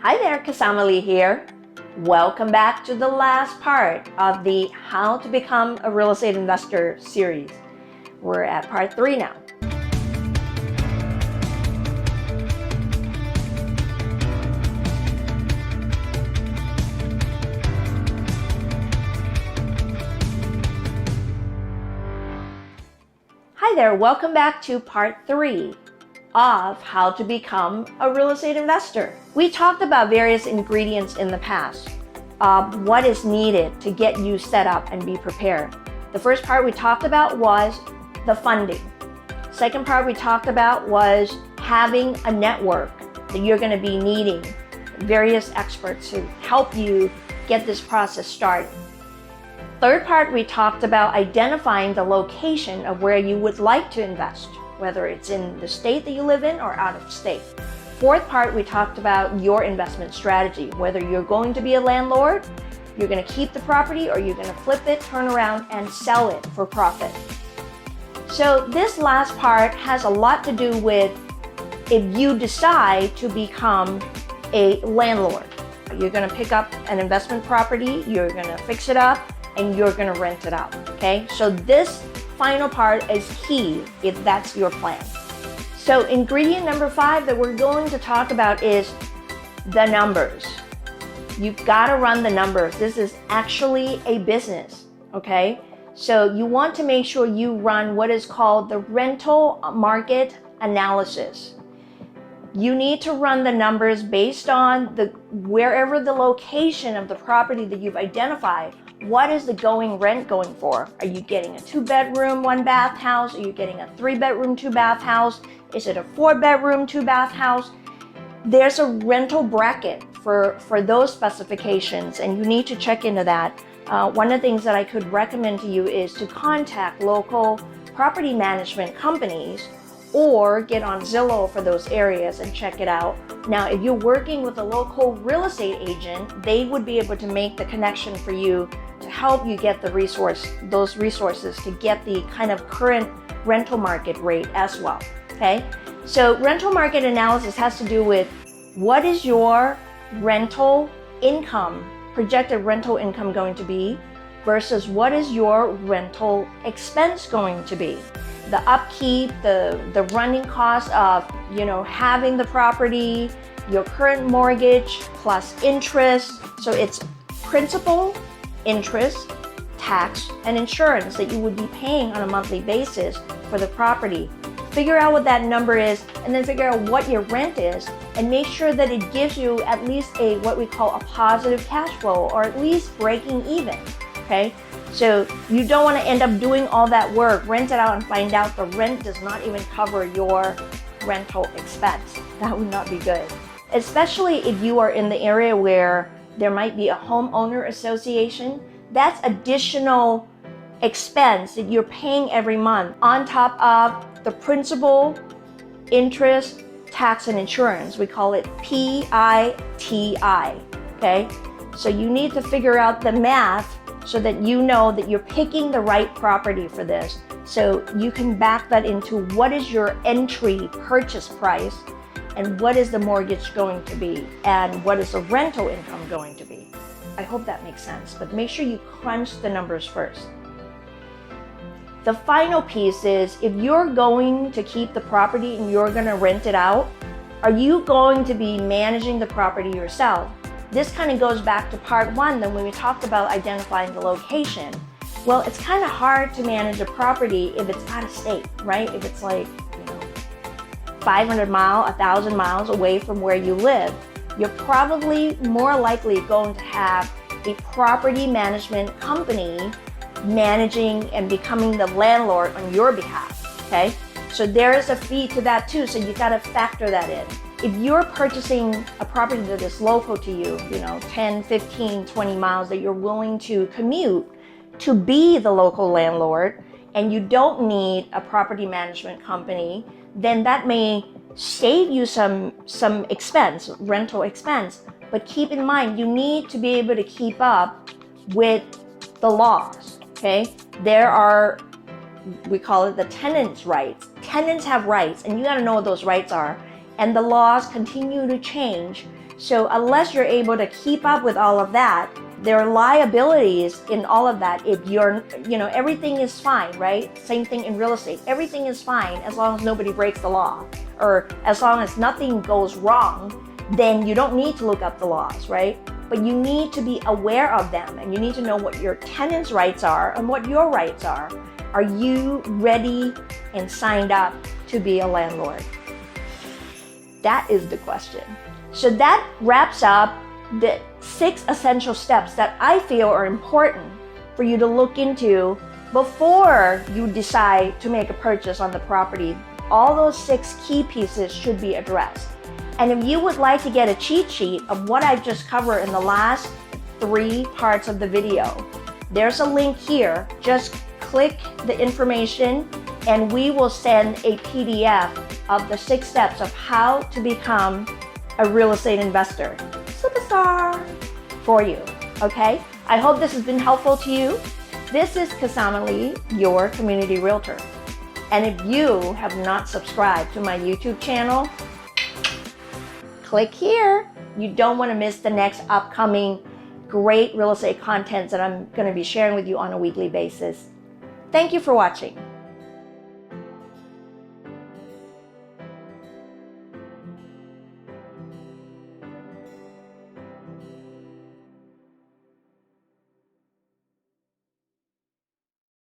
Hi there, Kasama Lee here. Welcome back to the last part of the How to Become a Real Estate Investor series. We're at part 3 now. Hi there, welcome back to part 3 of How to Become a Real Estate Investor. We talked about various ingredients in the past of what is needed to get you set up and be prepared. The first part we talked about was the funding. Second part we talked about was having a network that you're going to be needing various experts to help you get this process started. Third part we talked about identifying the location of where you would like to invest, whether it's in the state that you live in or out of state. Fourth part, we talked about your investment strategy, whether you're going to be a landlord, you're going to keep the property, or you're going to flip it, turn around, and sell it for profit. So this last part has a lot to do with if you decide to become a landlord. You're going to pick up an investment property, you're going to fix it up, and you're going to rent it out, okay? So this final part is key if that's your plan. So ingredient number 5 that we're going to talk about is the numbers. You've got to run the numbers. This is actually a business, okay? So you want to make sure you run what is called the rental market analysis. You need to run the numbers based on wherever the location of the property that you've identified. What is the going rent going for? Are you getting a 2-bedroom, 1-bath house? Are you getting a 3-bedroom, 2-bath house? Is it a 4-bedroom, 2-bath house? There's a rental bracket for those specifications, and you need to check into that. One of the things that I could recommend to you is to contact local property management companies or get on Zillow for those areas and check it out. Now, if you're working with a local real estate agent, they would be able to make the connection for you to help you get those resources to get the kind of current rental market rate as well, okay? So rental market analysis has to do with what is your rental income, projected rental income going to be versus what is your rental expense going to be. The upkeep, the running cost of, having the property, your current mortgage plus interest. So it's principal, interest, tax, and insurance that you would be paying on a monthly basis for the property. Figure out what that number is, and then figure out what your rent is, and make sure that it gives you at least what we call a positive cash flow, or at least breaking even, okay? So you don't want to end up doing all that work, rent it out, and find out the rent does not even cover your rental expense. That would not be good. Especially if you are in the area where there might be a homeowner association. That's additional expense that you're paying every month on top of the principal, interest, tax, and insurance. We call it PITI, okay? So you need to figure out the math so that you know that you're picking the right property for this. So you can back that into what is your entry purchase price and what is the mortgage going to be and what is the rental income going to be. I hope that makes sense, but make sure you crunch the numbers first. The final piece is if you're going to keep the property and you're going to rent it out, are you going to be managing the property yourself? This kind of goes back to part 1 then when we talked about identifying the location. Well, it's kind of hard to manage a property if it's out of state, right? If it's like, 500 miles, 1,000 miles away from where you live, you're probably more likely going to have a property management company managing and becoming the landlord on your behalf, okay? So there is a fee to that too, so you gotta factor that in. If you're purchasing a property that is local to you, 10, 15, 20 miles that you're willing to commute to be the local landlord, and you don't need a property management company, then that may save you some expense, rental expense. But keep in mind, you need to be able to keep up with the laws, okay? There are, we call it the tenant's rights. Tenants have rights, and you gotta know what those rights are. and the laws continue to change. So unless you're able to keep up with all of that, there are liabilities in all of that. If you're, everything is fine, right? Same thing in real estate. Everything is fine as long as nobody breaks the law, or as long as nothing goes wrong, then you don't need to look up the laws, right? But you need to be aware of them, and you need to know what your tenants' rights are and what your rights are. Are you ready and signed up to be a landlord? That is the question. So that wraps up the 6 essential steps that I feel are important for you to look into before you decide to make a purchase on the property. All those 6 key pieces should be addressed. And if you would like to get a cheat sheet of what I've just covered in the last 3 parts of the video, there's a link here. Just click the information and we will send a PDF of the 6 steps of how to become a real estate investor superstar for you, okay? I hope this has been helpful to you. This is Kasama Lee, your community realtor. And if you have not subscribed to my YouTube channel, click here. You don't want to miss the next upcoming great real estate content that I'm going to be sharing with you on a weekly basis. Thank you for watching.